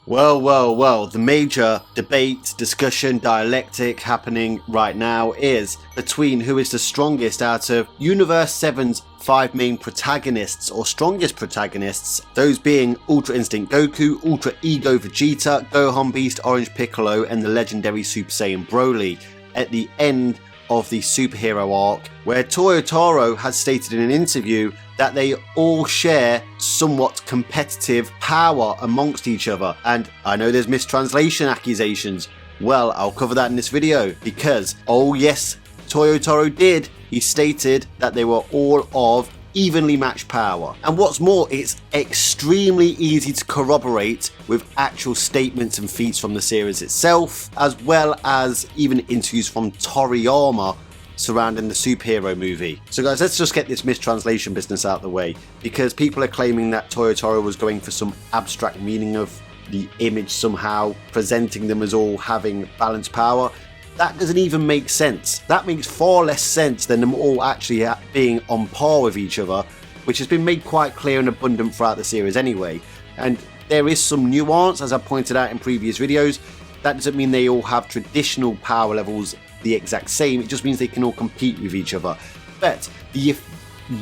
Well, the major debate, discussion, dialectic happening right now is between who is the strongest out of Universe 7's 5 main protagonists, or strongest protagonists, those being Ultra Instinct Goku, Ultra Ego Vegeta, Gohan Beast, Orange Piccolo, and the legendary Super Saiyan Broly, at the end of the superhero arc, where Toyotaro has stated in an interview that they all share somewhat competitive power amongst each other. And I know there's mistranslation accusations. Well, I'll cover that in this video because, oh yes, Toyotaro did. He stated that they were all of evenly matched power. And what's more, it's extremely easy to corroborate with actual statements and feats from the series itself, as well as even interviews from Toriyama surrounding the superhero movie. So guys, let's just get this mistranslation business out of the way, because people are claiming that Toyotaro was going for some abstract meaning of the image, somehow presenting them as all having balanced power. That doesn't even make sense. That makes far less sense than them all actually being on par with each other, which has been made quite clear and abundant throughout the series anyway. And there is some nuance, as I pointed out in previous videos. That doesn't mean they all have traditional power levels the exact same, it just means they can all compete with each other. But the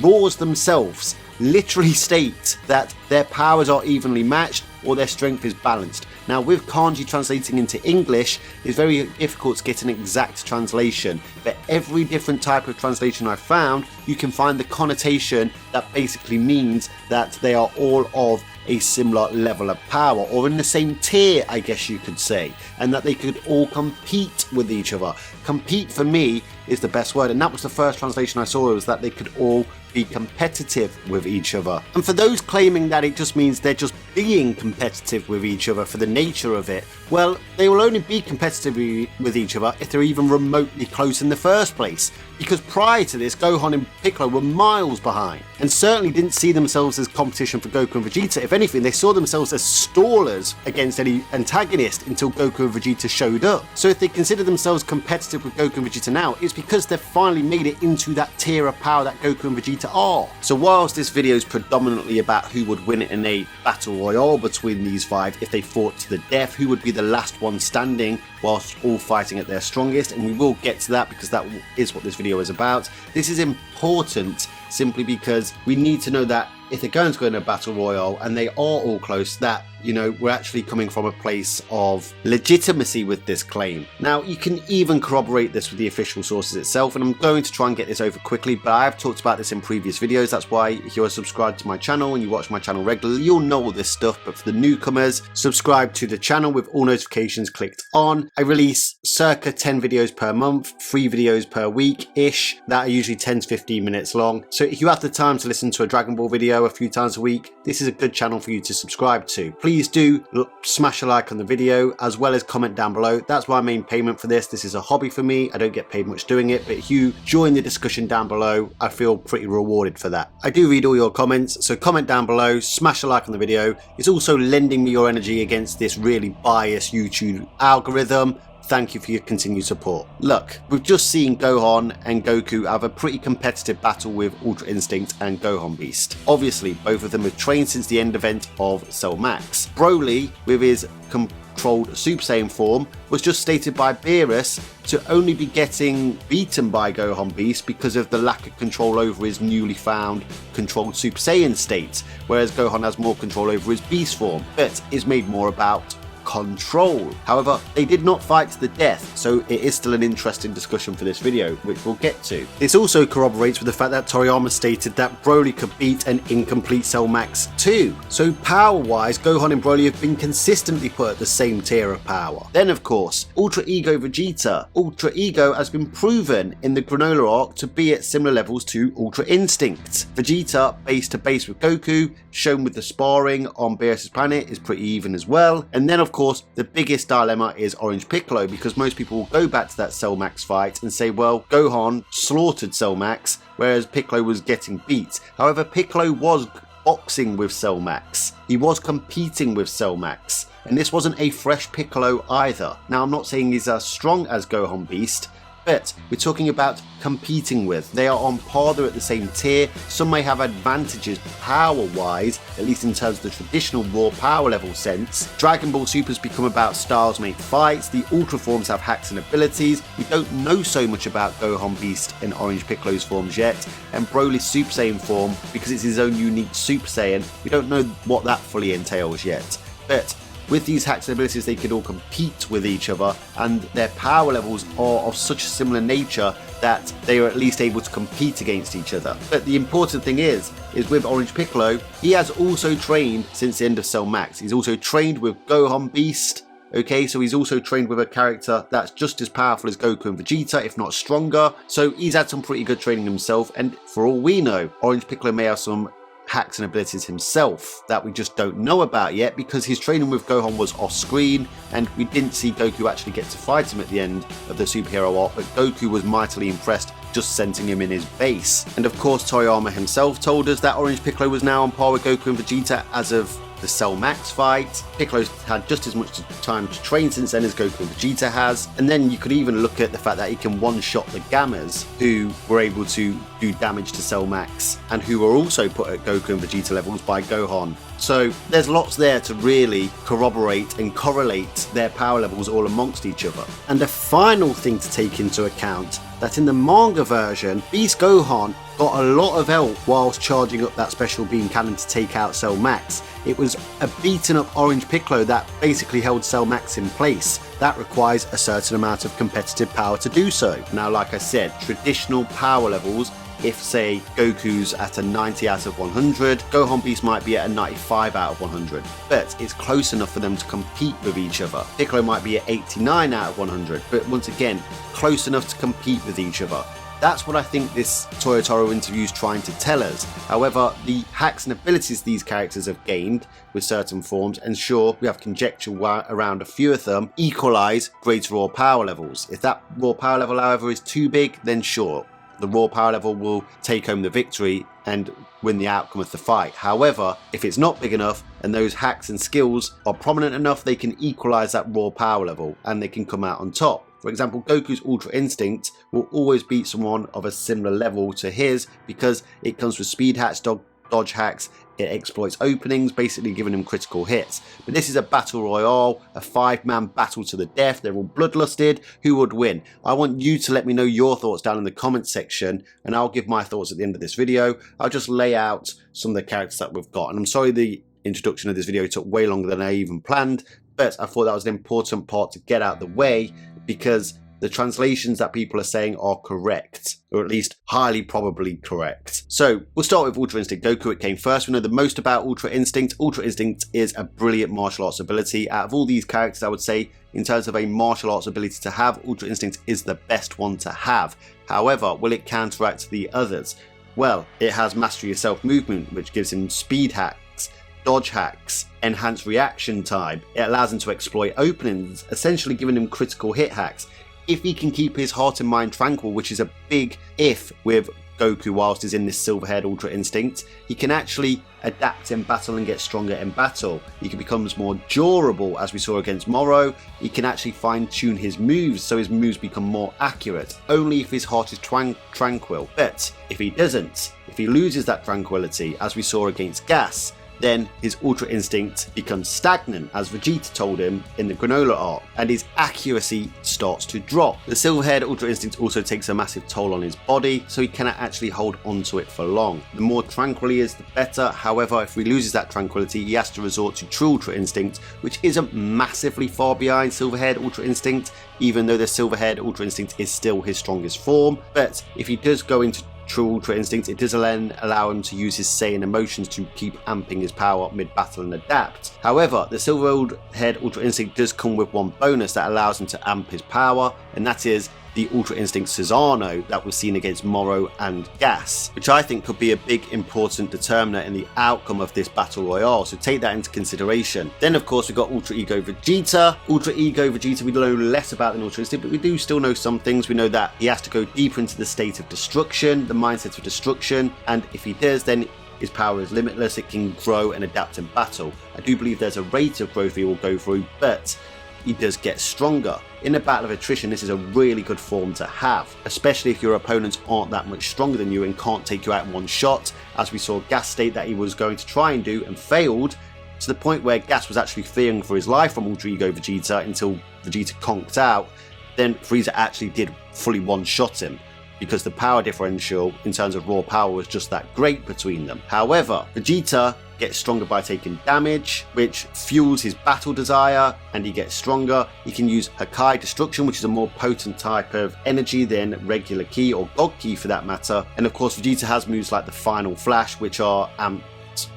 laws themselves literally state that their powers are evenly matched or their strength is balanced. Now, with kanji translating into English, it's very difficult to get an exact translation, but every different type of translation I've found, you can find the connotation that basically means that they are all of a similar level of power, or in the same tier, I guess you could say, and that they could all compete with each other. Compete, for me, is the best word, and that was the first translation I saw, was that they could all be competitive with each other. And for those claiming that it just means they're just being competitive with each other for the nature of it, well, they will only be competitive with each other if they're even remotely close in the first place. Because prior to this, Gohan and Piccolo were miles behind, and certainly didn't see themselves as competition for Goku and Vegeta. If anything, they saw themselves as stallers against any antagonist until Goku and Vegeta showed up. So if they consider themselves competitive with Goku and Vegeta now, it's because they've finally made it into that tier of power that Goku and Vegeta are. So whilst this video is predominantly about who would win in a battle royale between these five if they fought to the death, who would be the last one standing whilst all fighting at their strongest, and we will get to that because that is what this video is about. This is important simply because we need to know that if they're going to go in a battle royale and they are all close, that, you know, we're actually coming from a place of legitimacy with this claim. Now, you can even corroborate this with the official sources itself, and I'm going to try and get this over quickly, but I have talked about this in previous videos. That's why if you're subscribed to my channel and you watch my channel regularly, you'll know all this stuff. But for the newcomers, subscribe to the channel with all notifications clicked on. I release circa 10 videos per month, 3 videos per week-ish, that are usually 10 to 15 minutes long. So if you have the time to listen to a Dragon Ball video a few times a week, this is a good channel for you to subscribe to. Please do smash a like on the video, as well as comment down below. That's my main payment for this. This is a hobby for me. I don't get paid much doing it, but if you join the discussion down below, I feel pretty rewarded for that. I do read all your comments, so comment down below, smash a like on the video. It's also lending me your energy against this really biased YouTube algorithm. Thank you for your continued support. Look, we've just seen Gohan and Goku have a pretty competitive battle with Ultra Instinct and Gohan Beast. Obviously, both of them have trained since the end event of Cell Max. Broly, with his controlled Super Saiyan form, was just stated by Beerus to only be getting beaten by Gohan Beast because of the lack of control over his newly found controlled Super Saiyan state, whereas Gohan has more control over his Beast form, but is made more about control. However, they did not fight to the death, so it is still an interesting discussion for this video, which we'll get to. This also corroborates with the fact that Toriyama stated that Broly could beat an incomplete Cell Max too. So power-wise, Gohan and Broly have been consistently put at the same tier of power. Then of course, Ultra Ego Vegeta. Ultra Ego has been proven in the Granola arc to be at similar levels to Ultra Instinct. Vegeta, base to base with Goku, shown with the sparring on Beerus' planet, is pretty even as well. And then of course, the biggest dilemma is Orange Piccolo, because most people will go back to that Cell Max fight and say, well, Gohan slaughtered Cell Max, whereas Piccolo was getting beat. However, Piccolo was boxing with Cell Max. He was competing with Cell Max. And this wasn't a fresh Piccolo either. Now, I'm not saying he's as strong as Gohan Beast, but we're talking about competing with. They are on par, they're at the same tier. Some may have advantages power-wise, at least in terms of the traditional raw power level sense. Dragon Ball Super's become about styles make fights, the Ultra forms have hacks and abilities. We don't know so much about Gohan Beast and Orange Piccolo's forms yet, and Broly's Super Saiyan form, because it's his own unique Super Saiyan, we don't know what that fully entails yet. But with these hacks and abilities, they could all compete with each other, and their power levels are of such a similar nature that they are at least able to compete against each other. But the important thing is with Orange Piccolo, he has also trained since the end of Cell Max. He's also trained with Gohan Beast. Okay, so he's also trained with a character that's just as powerful as Goku and Vegeta, if not stronger. So he's had some pretty good training himself, and for all we know, Orange Piccolo may have some hacks and abilities himself that we just don't know about yet, because his training with Gohan was off screen and we didn't see Goku actually get to fight him at the end of the superhero arc, but Goku was mightily impressed just sensing him in his base. And of course Toyotaro himself told us that Orange Piccolo was now on par with Goku and Vegeta as of the Cell Max fight. Piccolo's had just as much time to train since then as Goku and Vegeta has, and then you could even look at the fact that he can one-shot the Gammas, who were able to do damage to Cell Max and who were also put at Goku and Vegeta levels by Gohan. So there's lots there to really corroborate and correlate their power levels all amongst each other. And a final thing to take into account, that in the manga version, Beast Gohan got a lot of help whilst charging up that special beam cannon to take out Cell Max. It was a beaten up Orange Piccolo that basically held Cell Max in place. That requires a certain amount of competitive power to do so. Now, like I said, traditional power levels, if say Goku's at a 90 out of 100, Gohan Beast might be at a 95 out of 100, but it's close enough for them to compete with each other. Piccolo might be at 89 out of 100, but once again, close enough to compete with each other. That's what I think this Toyotaro interview is trying to tell us. However, the hacks and abilities these characters have gained with certain forms, and sure, we have conjecture around a few of them, equalise greater raw power levels. If that raw power level, however, is too big, then sure, the raw power level will take home the victory and win the outcome of the fight. However, if it's not big enough and those hacks and skills are prominent enough, they can equalise that raw power level and they can come out on top. For example, Goku's Ultra Instinct will always beat someone of a similar level to his because it comes with speed hacks, dodge hacks, it exploits openings, basically giving him critical hits. But this is a battle royale, a 5-man battle to the death. They're all bloodlusted. Who would win? I want you to let me know your thoughts down in the comments section, and I'll give my thoughts at the end of this video. I'll just lay out some of the characters that we've got. And I'm sorry the introduction of this video took way longer than I even planned, but I thought that was an important part to get out of the way, because the translations that people are saying are correct, or at least highly probably correct. So we'll start with Ultra Instinct Goku. It came first. We know the most about Ultra Instinct. Ultra Instinct is a brilliant martial arts ability. Out of all these characters, I would say in terms of a martial arts ability to have, Ultra Instinct is the best one to have. However, will it counteract the others? Well, it has Mastery Yourself movement, which gives him speed hacks, dodge hacks, enhanced reaction time. It allows him to exploit openings, essentially giving him critical hit hacks. If he can keep his heart and mind tranquil, which is a big if with Goku whilst he's in this silver-haired Ultra Instinct, he can actually adapt in battle and get stronger in battle. He becomes more durable, as we saw against Moro. He can actually fine-tune his moves, so his moves become more accurate, only if his heart is tranquil. But if he doesn't, if he loses that tranquility, as we saw against Gas, then his Ultra Instinct becomes stagnant, as Vegeta told him in the Granola arc, and his accuracy starts to drop. The silver-haired Ultra Instinct also takes a massive toll on his body, so he cannot actually hold onto it for long. The more tranquil he is, the better. However, if he loses that tranquility, he has to resort to True Ultra Instinct, which isn't massively far behind silver-haired Ultra Instinct, even though the silver-haired Ultra Instinct is still his strongest form. But if he does go into True Ultra Instinct, it does then allow him to use his Saiyan emotions to keep amping his power mid-battle and adapt. However, the silver-haired Ultra Instinct does come with one bonus that allows him to amp his power, and that is the Ultra Instinct Susano that was seen against Moro and Gas, which I think could be a big important determiner in the outcome of this battle royale, so take that into consideration. Then of course we've got Ultra Ego Vegeta. Ultra Ego Vegeta we know less about than Ultra Instinct, but we do still know some things. We know that he has to go deeper into the state of destruction, the mindset of destruction, and if he does, then his power is limitless. It can grow and adapt in battle. I do believe there's a rate of growth he will go through, but he does get stronger. In a battle of attrition, this is a really good form to have, especially if your opponents aren't that much stronger than you and can't take you out in one shot, as we saw Gas state that he was going to try and do and failed, to the point where Gas was actually fearing for his life from Ultra Ego Vegeta until Vegeta conked out. Then Frieza actually did fully one-shot him, because the power differential in terms of raw power was just that great between them. However, Vegeta gets stronger by taking damage, which fuels his battle desire, and he gets stronger. He can use Hakai Destruction, which is a more potent type of energy than regular Ki or God Ki for that matter. And of course, Vegeta has moves like the Final Flash, which are amped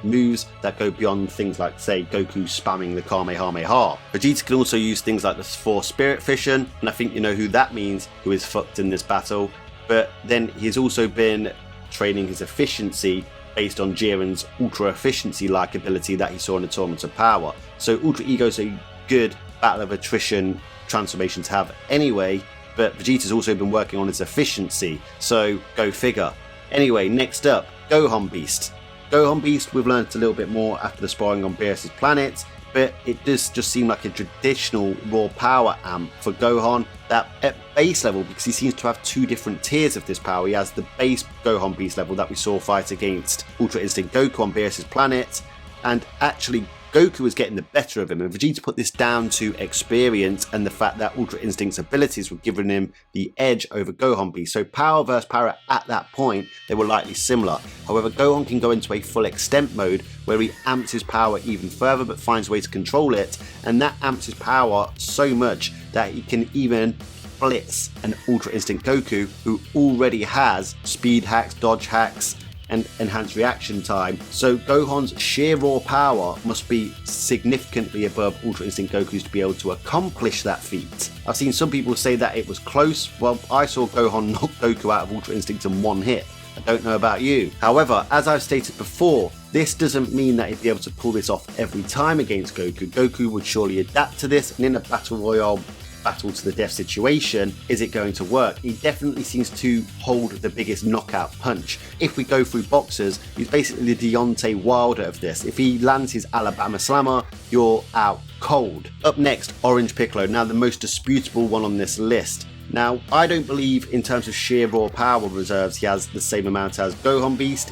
moves that go beyond things like, say, Goku spamming the Kamehameha. Vegeta can also use things like the Force Spirit Fission, and I think you know who that means, who is fucked in this battle. But then he's also been training his efficiency based on Jiren's ultra efficiency like ability that he saw in the Tournament of Power. So Ultra Ego is a good battle of attrition transformation to have anyway, but Vegeta's also been working on his efficiency, so go figure. Anyway, next up, Gohan Beast. Gohan Beast, we've learned a little bit more after the sparring on Beerus' planet, but it does just seem like a traditional raw power amp for Gohan that at base level, because he seems to have two different tiers of this power. He has the base Gohan Beast level that we saw fight against Ultra Instinct Goku on Beerus' planet, and actually Goku was getting the better of him, and Vegeta put this down to experience and the fact that Ultra Instinct's abilities were giving him the edge over Gohan Beast. So power versus power at that point, they were likely similar. However, Gohan can go into a full extent mode where he amps his power even further but finds a way to control it, and that amps his power so much that he can even blitz an Ultra Instinct Goku who already has speed hacks, dodge hacks, and enhanced reaction time. So Gohan's sheer raw power must be significantly above Ultra Instinct Goku's to be able to accomplish that feat. I've seen some people say that it was close. Well, I saw Gohan knock Goku out of Ultra Instinct in one hit. I don't know about you. However, as I've stated before, this doesn't mean that he'd be able to pull this off every time against Goku. Goku would surely adapt to this, and in a battle royale battle to the death situation, is it going to work? He definitely seems to hold the biggest knockout punch. If we go through boxers, he's basically the Deontay Wilder of this. If he lands his Alabama Slammer, you're out cold. Up next, Orange Piccolo, now the most disputable one on this list. Now, I don't believe in terms of sheer raw power reserves he has the same amount as Gohan Beast.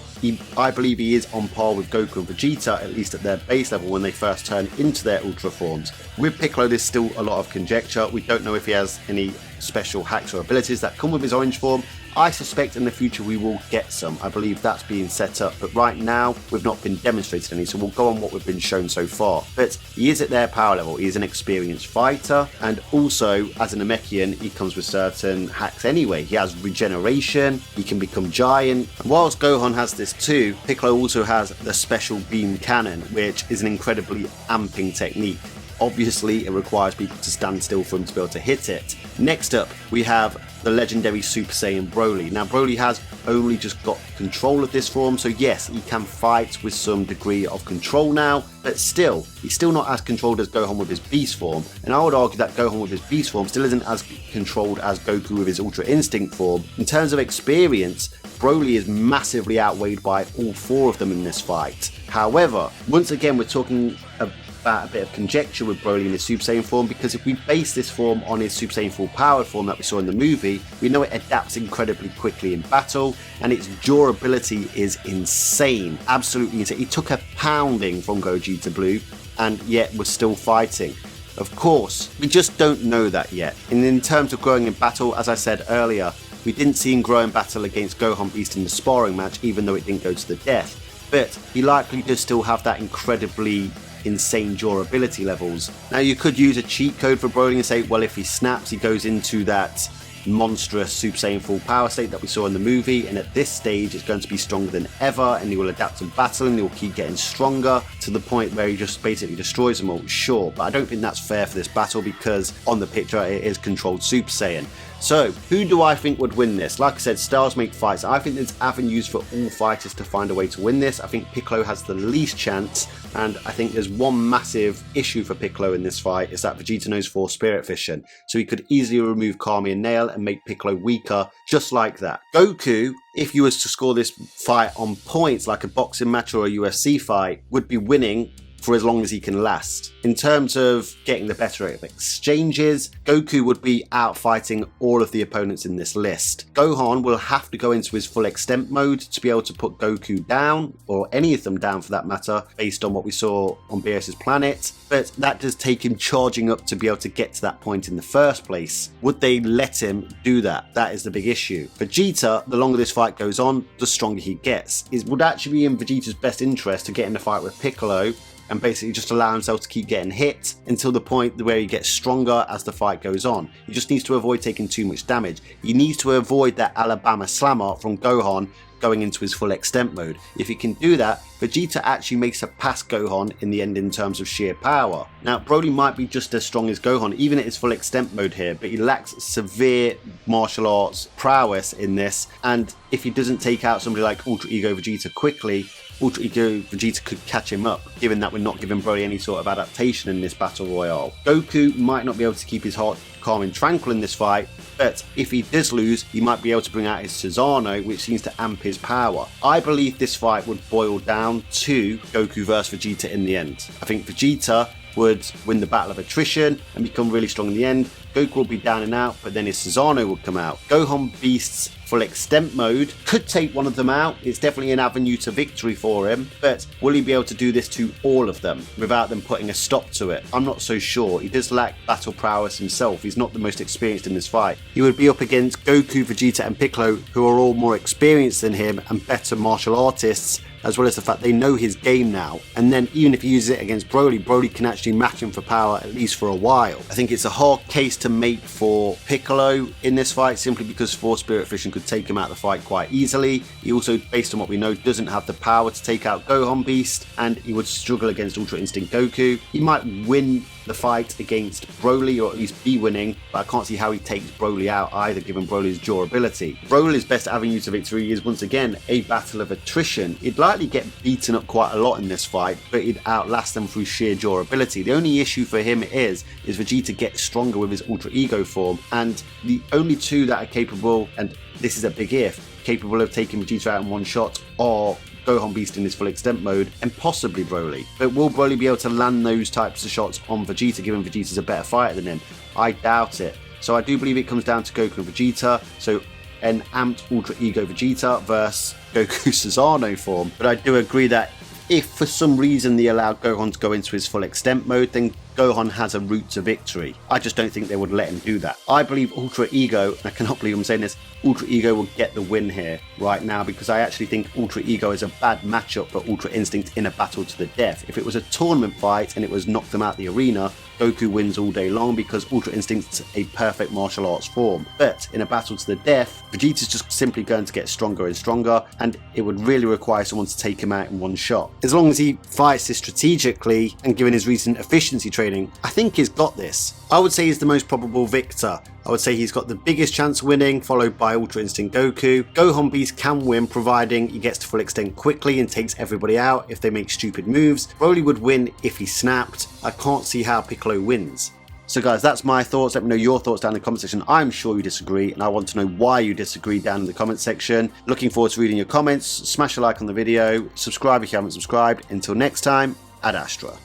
I believe he is on par with Goku and Vegeta, at least at their base level when they first turn into their Ultra forms. With Piccolo, there's still a lot of conjecture. We don't know if he has any special hacks or abilities that come with his orange form. I suspect in the future we will get some. I believe that's being set up, but right now we've not been demonstrated any, so we'll go on what we've been shown so far. But he is at their power level. He is an experienced fighter, and also as an Namekian he comes with certain hacks anyway. He has regeneration, he can become giant, and whilst Gohan has this too, Piccolo also has the special beam cannon, which is an incredibly amping technique. Obviously it requires people to stand still for him to be able to hit it. Next up we have the legendary Super Saiyan Broly. Now Broly has only just got control of this form, so yes, he can fight with some degree of control now, but still, he's still not as controlled as Gohan with his Beast form, and I would argue that Gohan with his Beast form still isn't as controlled as Goku with his Ultra Instinct form. In terms of experience, Broly is massively outweighed by all four of them in this fight. However, once again we're talking about a bit of conjecture with Broly in his Super Saiyan form, because if we base this form on his Super Saiyan full powered form that we saw in the movie, we know it adapts incredibly quickly in battle, and its durability is insane, absolutely insane. He took a pounding from Gogeta Blue, and yet was still fighting. Of course, we just don't know that yet. And in terms of growing in battle, as I said earlier, we didn't see him grow in battle against Gohan Beast in the sparring match, even though it didn't go to the death. But he likely does still have that incredibly insane durability levels. Now you could use a cheat code for Broly and say, well, if he snaps, he goes into that monstrous Super Saiyan full power state that we saw in the movie, and at this stage it's going to be stronger than ever, and he will adapt to battle and he'll keep getting stronger to the point where he just basically destroys them all. Sure, but I don't think that's fair for this battle, because on the picture it is controlled Super Saiyan. So, who do I think would win this? Like I said, styles make fights. I think there's avenues for all fighters to find a way to win this. I think Piccolo has the least chance, and I think there's one massive issue for Piccolo in this fight, is that Vegeta knows Force Spirit Fission. So he could easily remove Kami and Nail and make Piccolo weaker, just like that. Goku, if you was to score this fight on points, like a boxing match or a UFC fight, would be winning for as long as he can last. In terms of getting the better of exchanges, Goku would be out fighting all of the opponents in this list. Gohan will have to go into his full extent mode to be able to put Goku down, or any of them down for that matter, based on what we saw on Beerus' planet, but that does take him charging up to be able to get to that point in the first place. Would they let him do that? That is the big issue. Vegeta, the longer this fight goes on, the stronger he gets. It would actually be in Vegeta's best interest to get in the fight with Piccolo and basically just allow himself to keep getting hit until the point where he gets stronger as the fight goes on. He just needs to avoid taking too much damage. He needs to avoid that Alabama slammer from Gohan going into his full extent mode. If he can do that, Vegeta actually makes it past Gohan in the end in terms of sheer power. Now, Broly might be just as strong as Gohan, even at his full extent mode here, but he lacks severe martial arts prowess in this, and if he doesn't take out somebody like Ultra Ego Vegeta quickly, Ultra Ego Vegeta could catch him up, given that we're not giving Broly any sort of adaptation in this battle royale. Goku might not be able to keep his heart calm and tranquil in this fight, but if he does lose, he might be able to bring out his Susanoo, which seems to amp his power. I believe this fight would boil down to Goku versus Vegeta in the end. I think Vegeta would win the battle of attrition and become really strong in the end. Goku will be down and out, but then his Susanoo would come out. Gohan Beast's full extent mode could take one of them out. It's definitely an avenue to victory for him, but will he be able to do this to all of them without them putting a stop to it? I'm not so sure. He does lack battle prowess himself. He's not the most experienced in this fight. He would be up against Goku, Vegeta and Piccolo, who are all more experienced than him and better martial artists, as well as the fact they know his game now. And then even if he uses it against Broly, Broly can actually match him for power, at least for a while. I think it's a hard case to make for Piccolo in this fight, simply because Force Spirit Fission could take him out of the fight quite easily. He also, based on what we know, doesn't have the power to take out Gohan Beast, and he would struggle against Ultra Instinct Goku. He might win the fight against Broly, or at least be winning, but I can't see how he takes Broly out either, given Broly's durability. Broly's best avenue to victory is once again a battle of attrition. He'd likely get beaten up quite a lot in this fight, but he'd outlast them through sheer durability. The only issue for him is Vegeta gets stronger with his Ultra Ego form, and the only two that are capable, and this is a big if, capable of taking Vegeta out in one shot are Gohan Beast in his full extent mode and possibly Broly. But will Broly be able to land those types of shots on Vegeta, given Vegeta's a better fighter than him? I doubt it. So I do believe it comes down to Goku and Vegeta, so an amped Ultra Ego Vegeta versus Goku Susanoo form. But I do agree that if for some reason they allow Gohan to go into his full extent mode, then Gohan has a route to victory. I just don't think they would let him do that. I believe Ultra Ego, and I cannot believe I'm saying this, Ultra Ego will get the win here right now, because I actually think Ultra Ego is a bad matchup for Ultra Instinct in a battle to the death. If it was a tournament fight and it was knock them out the arena, Goku wins all day long because Ultra Instinct's a perfect martial arts form. But in a battle to the death, Vegeta's just simply going to get stronger and stronger, and it would really require someone to take him out in one shot. As long as he fights this strategically, and given his recent efficiency training, I think he's got this. I would say he's the most probable victor. I would say he's got the biggest chance of winning, followed by Ultra Instinct Goku. Gohan Beast can win, providing he gets to full extent quickly and takes everybody out if they make stupid moves. Broly would win if he snapped. I can't see how Piccolo wins. So guys, that's my thoughts. Let me know your thoughts down in the comment section. I'm sure you disagree, and I want to know why you disagree down in the comment section. Looking forward to reading your comments. Smash a like on the video. Subscribe if you haven't subscribed. Until next time, Ad Astra.